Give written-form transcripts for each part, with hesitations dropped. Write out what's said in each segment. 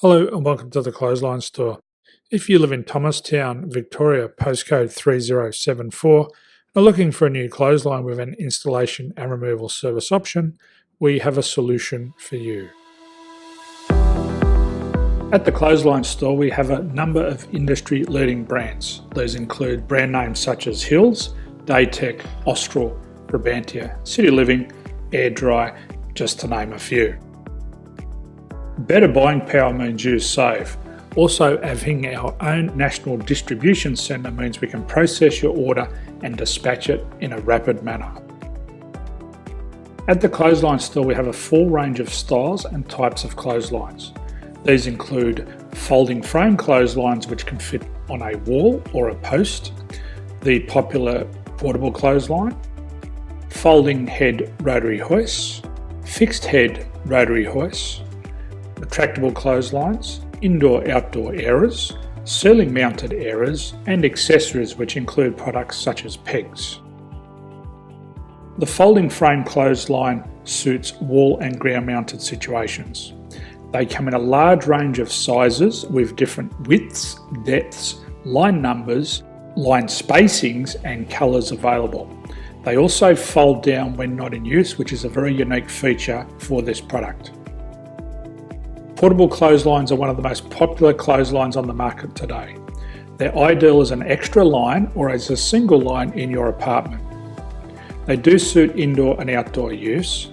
Hello and welcome to the Clothesline Store. If you live in Thomastown, Victoria, postcode 3074, and are looking for a new clothesline with an installation and removal service option, we have a solution for you. At the Clothesline Store, we have a number of industry-leading brands. These include brand names such as Hills, Daytech, Austral, Brabantia, City Living, Air Dry, just to name a few. Better buying power means you save. Also, having our own national distribution centre means we can process your order and dispatch it in a rapid manner. At the Clothesline Store, we have a full range of styles and types of clotheslines. These include folding frame clotheslines which can fit on a wall or a post, the popular portable clothesline, folding head rotary hoists, fixed head rotary hoists, retractable clotheslines, indoor-outdoor airers, ceiling mounted airers, and accessories which include products such as pegs. The folding frame clothesline suits wall and ground mounted situations. They come in a large range of sizes with different widths, depths, line numbers, line spacings and colours available. They also fold down when not in use, which is a very unique feature for this product. Portable clotheslines are one of the most popular clotheslines on the market today. They're ideal as an extra line or as a single line in your apartment. They do suit indoor and outdoor use.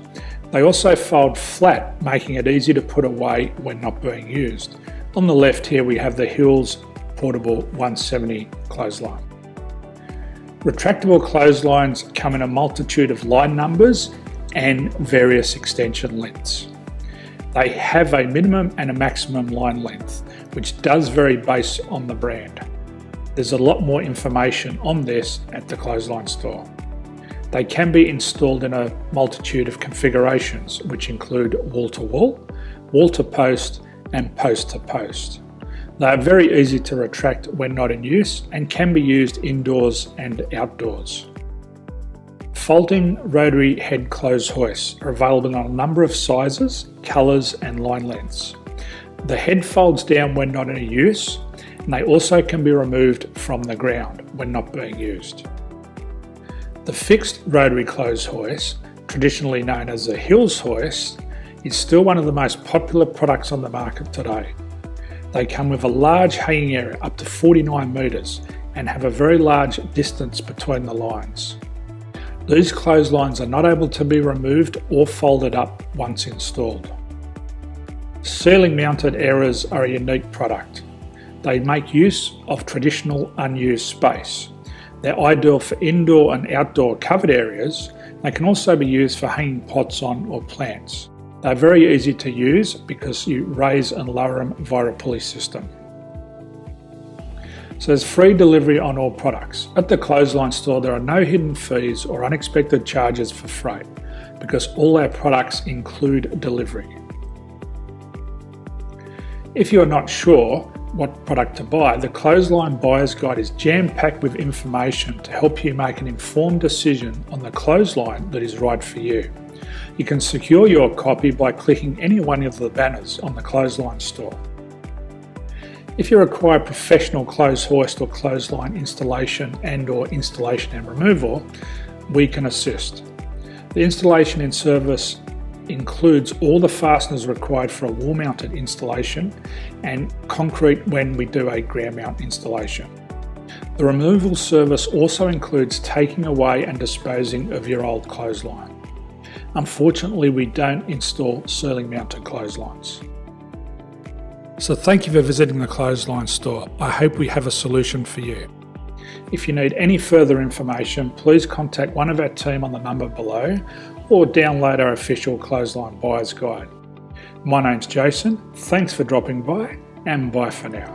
They also fold flat, making it easy to put away when not being used. On the left here we have the Hills Portable 170 clothesline. Retractable clotheslines come in a multitude of line numbers and various extension lengths. They have a minimum and a maximum line length, which does vary based on the brand. There's a lot more information on this at the Clothesline Store. They can be installed in a multitude of configurations, which include wall-to-wall, wall-to-post, and post-to-post. They are very easy to retract when not in use and can be used indoors and outdoors. Folding rotary head clothes hoists are available in a number of sizes, colours and line lengths. The head folds down when not in use, and they also can be removed from the ground when not being used. The fixed rotary clothes hoist, traditionally known as the Hills hoist, is still one of the most popular products on the market today. They come with a large hanging area up to 49 metres and have a very large distance between the lines. These clotheslines are not able to be removed or folded up once installed. Ceiling mounted airers are a unique product. They make use of traditional unused space. They're ideal for indoor and outdoor covered areas. They can also be used for hanging pots on or plants. They're very easy to use because you raise and lower them via a pulley system. So there's free delivery on all products. At the Clothesline Store, there are no hidden fees or unexpected charges for freight because all our products include delivery. If you are not sure what product to buy, the Clothesline Buyer's Guide is jam-packed with information to help you make an informed decision on the clothesline that is right for you. You can secure your copy by clicking any one of the banners on the Clothesline Store. If you require professional clothes hoist or clothesline installation and/or installation and removal, we can assist. The installation and service includes all the fasteners required for a wall-mounted installation and concrete when we do a ground mount installation. The removal service also includes taking away and disposing of your old clothesline. Unfortunately, we don't install ceiling mounted clotheslines. So thank you for visiting the Clothesline Store. I hope we have a solution for you. If you need any further information, please contact one of our team on the number below or download our official Clothesline Buyer's Guide. My name's Jason, thanks for dropping by and bye for now.